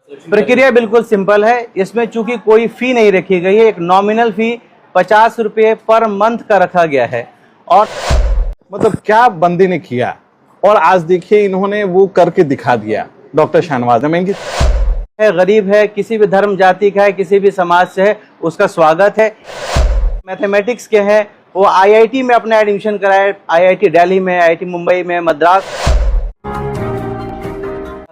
प्रक्रिया बिल्कुल सिंपल है। इसमें चूंकि कोई फी नहीं रखी गई है, एक नॉमिनल फी 50 रुपये पर मंथ का रखा गया है। और मतलब क्या बंदी ने किया और आज देखिए इन्होंने वो करके दिखा दिया। डॉक्टर शाहनवाज है, गरीब है, किसी भी धर्म जाति का है, किसी भी समाज से है, उसका स्वागत है। मैथमेटिक्स के हैं, वो आईआईटी में अपना एडमिशन कराए, आईआईटी दिल्ली में, आईआईटी मुंबई में, मद्रास।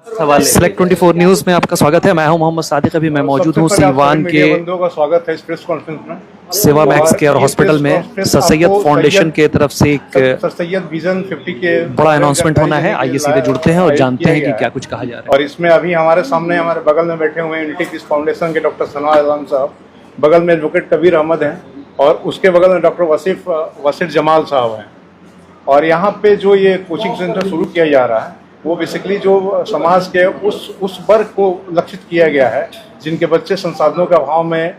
सेलेक्ट 24 न्यूज में आपका स्वागत है। मैं हूं मोहम्मद सादिक। अभी मैं मौजूद हूं सीवान के बंधुओं का स्वागत है इस प्रेस कॉन्फ्रेंस में। सेवा मैक्स केयर हॉस्पिटल में सर सैयद फाउंडेशन के तरफ से एक सर सैयद विजन 50 के बड़ा अनाउंसमेंट होना है। आइए सीधे जुड़ते हैं और जानते हैं कि क्या कुछ कहा जा रहा है। और इसमें अभी हमारे सामने हमारे बगल में बैठे हुए यूनिटी पीस फाउंडेशन के डॉक्टर शाहनवाज आलम साहब, बगल में एडवोकेट कबीर अहमद हैं और उसके बगल में डॉक्टर वसीफ जमाल साहब हैं। और यहाँ पे जो ये कोचिंग सेंटर शुरू किया जा रहा है वो बेसिकली जो समाज के उस वर्ग को लक्षित किया गया है जिनके बच्चे संसाधनों के अभाव में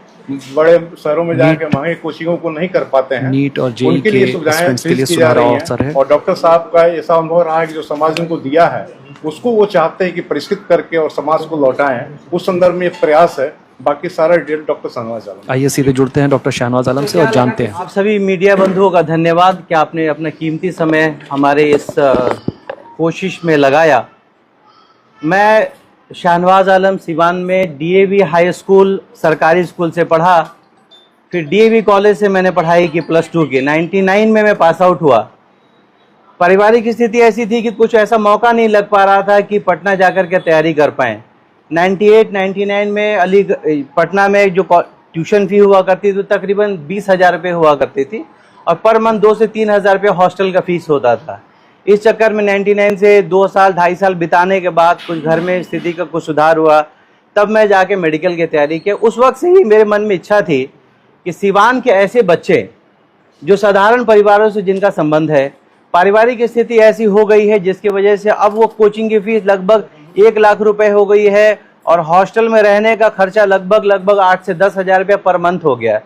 बड़े शहरों में जाकर महंगे कोचिंगों को नहीं कर पाते हैं। नीट और जेईई उनके लिए सुविधाएं की जा रही हैं। और डॉक्टर साहब का ऐसा अनुभव रहा है कि जो समाज ने उनको दिया है उसको वो चाहते हैं कि परिष्कृत करके और समाज को लौटाएं। उस संदर्भ में एक प्रयास है। बाकी सारा डिटेल डॉक्टर शाहनवाज आलम। आइए सीधे जुड़ते हैं डॉक्टर शाहनवाज आलम से और जानते हैं। आप सभी मीडिया बंधुओं का धन्यवाद कि आपने अपना कीमती समय हमारे इस कोशिश में लगाया। मैं शाहनवाज आलम सीवान में डीएवी हाई स्कूल सरकारी स्कूल से पढ़ा, फिर डीएवी कॉलेज से मैंने पढ़ाई की +2 की। 99 में मैं पास आउट हुआ। पारिवारिक स्थिति ऐसी थी कि कुछ ऐसा मौका नहीं लग पा रहा था कि पटना जाकर के तैयारी कर पाएँ। 98-99 में पटना में जो ट्यूशन फी हुआ करती थी तकरीबन 20,000 रुपये हुआ करती थी और पर मंथ 2 से 3,000 रुपये हॉस्टल का फीस होता था। इस चक्कर में 99 से 2 साल 2.5 साल बिताने के बाद कुछ घर में स्थिति का कुछ सुधार हुआ, तब मैं जाके मेडिकल की तैयारी की। उस वक्त से ही मेरे मन में इच्छा थी कि सीवान के ऐसे बच्चे जो साधारण परिवारों से जिनका संबंध है, पारिवारिक स्थिति ऐसी हो गई है जिसकी वजह से अब वो कोचिंग की फीस लगभग 1 लाख रुपए हो गई है और हॉस्टल में रहने का खर्चा लगभग 8 से 10,000 रुपये पर मंथ हो गया।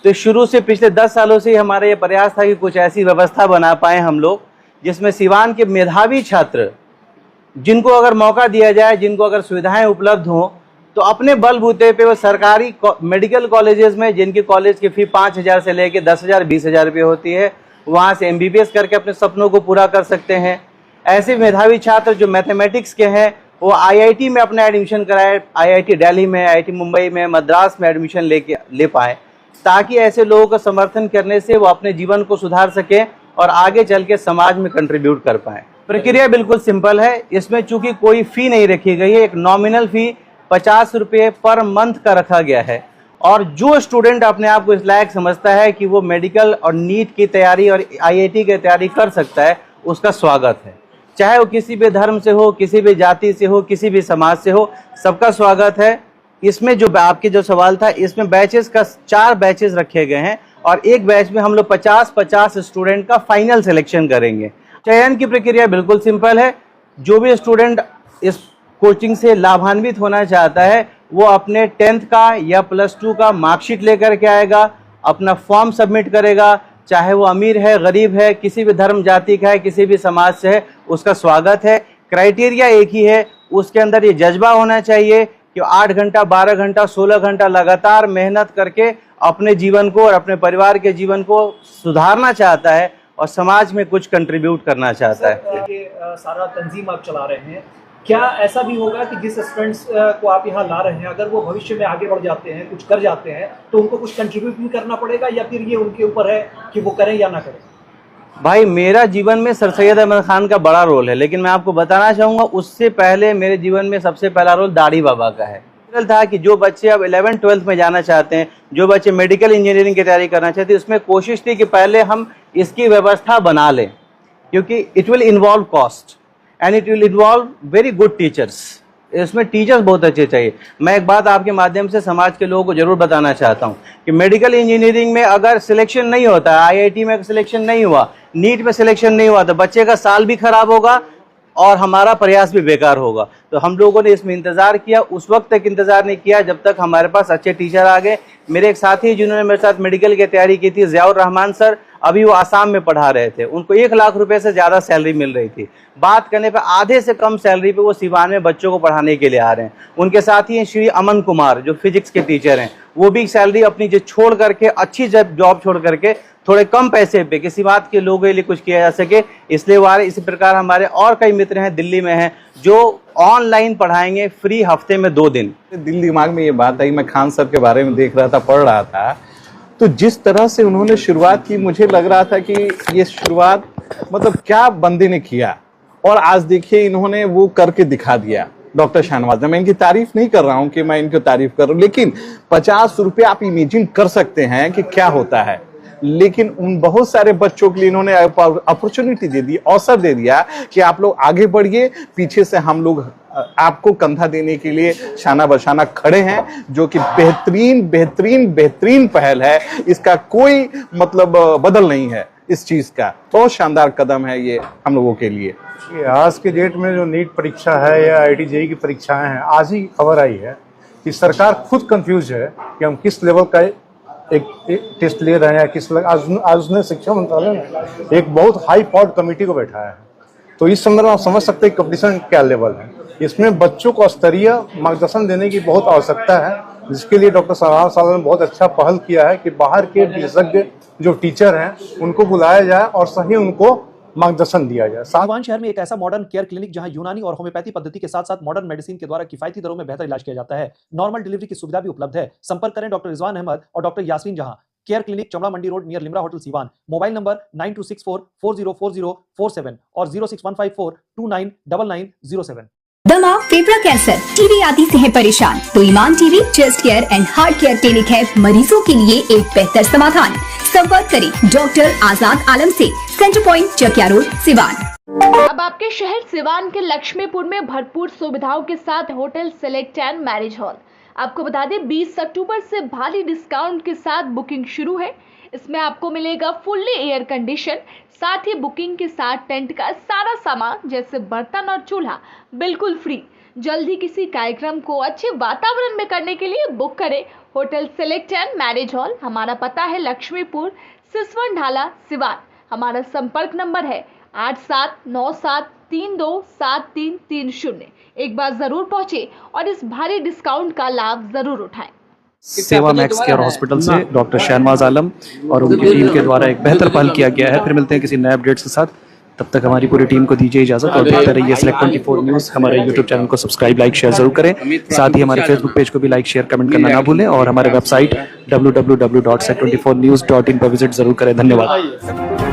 तो शुरू से पिछले 10 सालों से हमारा ये प्रयास था कि कुछ ऐसी व्यवस्था बना पाएँ हम लोग जिसमें सीवान के मेधावी छात्र, जिनको अगर मौका दिया जाए, जिनको अगर सुविधाएं उपलब्ध हों, तो अपने बलबूते पे वो सरकारी मेडिकल कॉलेजेस में, जिनकी कॉलेज की फ़ी 5,000 से लेकर 10,000 20,000 रुपये होती है, वहाँ से MBBS करके अपने सपनों को पूरा कर सकते हैं। ऐसे मेधावी छात्र जो मैथमेटिक्स के हैं वो आईआईटी में अपना एडमिशन कराए, आईआईटी दिल्ली में, आईआईटी मुंबई में, मद्रास में एडमिशन ले पाए, ताकि ऐसे लोगों का समर्थन करने से वो अपने जीवन को सुधार सके और आगे चल के समाज में कंट्रीब्यूट कर पाए। प्रक्रिया बिल्कुल सिंपल है। इसमें चूंकि कोई फी नहीं रखी गई है, एक नॉमिनल फी 50 रुपये पर मंथ का रखा गया है। और जो स्टूडेंट अपने आप को इस लायक समझता है कि वो मेडिकल और नीट की तैयारी और आईआईटी की तैयारी कर सकता है, उसका स्वागत है। चाहे वो किसी भी धर्म से हो, किसी भी जाति से हो, किसी भी समाज से हो, सबका स्वागत है। इसमें जो आपके जो सवाल था, इसमें बैचेस का 4 बैचेस रखे गए हैं और एक बैच में हम लोग 50-50 स्टूडेंट का फाइनल सिलेक्शन करेंगे। चयन की प्रक्रिया बिल्कुल सिंपल है। जो भी स्टूडेंट इस कोचिंग से लाभान्वित होना चाहता है वो अपने 10th का या +2 का मार्कशीट लेकर के आएगा, अपना फॉर्म सबमिट करेगा। चाहे वो अमीर है, गरीब है, किसी भी धर्म जाति का है, किसी भी समाज से है, उसका स्वागत है। क्राइटेरिया एक ही है, उसके अंदर ये जज्बा होना चाहिए कि 8 घंटा, 12 घंटा, 16 घंटा लगातार मेहनत करके अपने जीवन को और अपने परिवार के जीवन को सुधारना चाहता है और समाज में कुछ कंट्रीब्यूट करना चाहता है। ये सारा तंजीम आप चला रहे हैं, क्या ऐसा भी होगा कि जिस स्टूडेंट्स को आप यहाँ ला रहे हैं, अगर वो भविष्य में आगे बढ़ जाते हैं, कुछ कर जाते हैं, तो उनको कुछ कंट्रीब्यूट भी करना पड़ेगा या फिर ये उनके ऊपर है कि वो करें या ना करें? भाई, मेरा जीवन में सर सैयद अहमद खान का बड़ा रोल है, लेकिन मैं आपको बताना चाहूँगा उससे पहले मेरे जीवन में सबसे पहला रोल दाढ़ी बाबा का है। था कि जो बच्चे अब 11th-12th में जाना चाहते हैं, जो बच्चे मेडिकल इंजीनियरिंग की तैयारी करना चाहते हैं, उसमें कोशिश थी कि पहले हम इसकी व्यवस्था बना लें, क्योंकि it will involve cost and it will involve very good teachers. इसमें टीचर्स बहुत अच्छे चाहिए। मैं एक बात आपके माध्यम से समाज के लोगों को जरूर बताना चाहता हूँ कि मेडिकल इंजीनियरिंग में अगर सिलेक्शन नहीं होता, आईआईटी में सिलेक्शन नहीं हुआ, नीट में सिलेक्शन नहीं हुआ, तो बच्चे का साल भी खराब होगा और हमारा प्रयास भी बेकार होगा। तो हम लोगों ने इसमें इंतज़ार किया, उस वक्त तक इंतज़ार नहीं किया जब तक हमारे पास अच्छे टीचर आ गए। मेरे एक साथी जिन्होंने मेरे साथ मेडिकल की तैयारी की थी, ज़ियाउर रहमान सर, अभी वो आसाम में पढ़ा रहे थे, उनको 1 लाख रुपए से ज़्यादा सैलरी मिल रही थी। बात करने पे आधे से कम सैलरी पे वो सिवान में बच्चों को पढ़ाने के लिए आ रहे हैं। उनके साथ ही श्री अमन कुमार जो फिजिक्स के टीचर हैं, वो भी सैलरी अपनी जो छोड़ करके, अच्छी जॉब छोड़ करके थोड़े कम पैसे पे किसी बात के लोगों के लिए कुछ किया जा सके, इसलिए वो आ रहे। इसी प्रकार हमारे और कई मित्र हैं दिल्ली में हैं जो ऑनलाइन पढ़ाएंगे फ्री, हफ्ते में 2 दिन। दिल दिमाग में ये बात आई, मैं खान सर के बारे में देख रहा था, पढ़ रहा था, तो जिस तरह से उन्होंने शुरुआत की, मुझे लग रहा था कि ये शुरुआत मतलब क्या बंदे ने किया, और आज देखिए इन्होंने वो करके दिखा दिया। डॉक्टर शाहनवाज, मैं इनकी तारीफ नहीं कर रहा हूं कि मैं इनकी तारीफ कर रहा हूं, लेकिन 50 रुपए आप इमेजिन कर सकते हैं कि क्या होता है। लेकिन उन बहुत सारे बच्चों के लिए इन्होंने अपॉर्चुनिटी दे दी, अवसर दे दिया कि आप लोग आगे बढ़िए, पीछे से हम लोग आपको कंधा देने के लिए शाना बशाना खड़े हैं, जो कि बेहतरीन बेहतरीन बेहतरीन पहल है। इसका कोई मतलब बदल नहीं है इस चीज का। बहुत शानदार कदम है ये हम लोगों के लिए। आज के डेट में जो नीट परीक्षा है या IIT-JEE की परीक्षाएं हैं, आज ही खबर आई है कि सरकार खुद कंफ्यूज है कि हम किस लेवल का एक टेस्ट ले रहे हैं, किस आज उसने शिक्षा मंत्रालय में एक बहुत हाई पावर्ड कमेटी को बैठाया है। तो इस संदर्भ में आप समझ सकते हैं कंपटीशन क्या लेवल है। इसमें बच्चों को स्तरीय मार्गदर्शन देने की बहुत आवश्यकता है, जिसके लिए डॉक्टर सनवाज साहब ने बहुत अच्छा पहल किया है कि बाहर के विशेषज्ञ जो टीचर हैं उनको बुलाया जाए और सही उनको मार्गदर्शन दिया जाए। सिवान शहर में एक ऐसा मॉडर्न केयर क्लिनिक जहां यूनानी और होम्योपैथी पद्धति के साथ साथ मॉडर्न मेडिसिन के द्वारा किफायती दरों में बेहतर इलाज किया जाता है। नॉर्मल डिलीवरी की सुविधा भी उपलब्ध है। संपर्क करें डॉक्टर रिजवान अहमद और डॉक्टर यास्मीन जहां। Care clinic, Chamra Mandi road, near Limra hotel, Siwan. Mobile number 9264404047 और 06154299907। दमा, फेफड़ा कैंसर, टीबी आदि से है परेशान तो Iman TB chest care and heart care clinic है मरीजों के लिए एक बेहतर समाधान। संपर्क करें डॉक्टर आजाद आलम से, centre point, Chakiya road, Siwan. अब आपके शहर सिवान के लक्ष्मीपुर में भरपूर सुविधाओं के साथ hotel select and marriage hall. आपको बता दें 20 अक्टूबर से भारी डिस्काउंट के साथ बुकिंग शुरू है। इसमें आपको मिलेगा फुल्ली एयर कंडीशन, साथ ही बुकिंग के साथ टेंट का सारा सामान जैसे बर्तन और चूल्हा बिल्कुल फ्री। जल्द ही किसी कार्यक्रम को अच्छे वातावरण में करने के लिए बुक करें hotel select and marriage hall. हमारा पता है लक्ष्मीपुर, सिसवन ढाला, सिवान। हमारा संपर्क नंबर है 8797327330। एक बार जरूर पहुंचे और इस भारी डिस्काउंट का लाभ जरूर उठाएं। सेवा मैक्स केयर हॉस्पिटल से डॉक्टर शाहनवाज आलम और उनकी टीम के द्वारा एक बेहतर पहल किया गया है। फिर मिलते हैं किसी नए अपडेट्स के साथ, तब तक हमारी पूरी टीम को दीजिए इजाजत और देखते रहिए Select24 न्यूज़। हमारे यूट्यूब चैनल को सब्सक्राइब, लाइक, शेयर जरूर करें। साथ ही हमारे फेसबुक पेज को भी लाइक, शेयर, कमेंट करना ना भूलें और हमारे वेबसाइट www.select24news.in पर विजिट जरूर करें। धन्यवाद।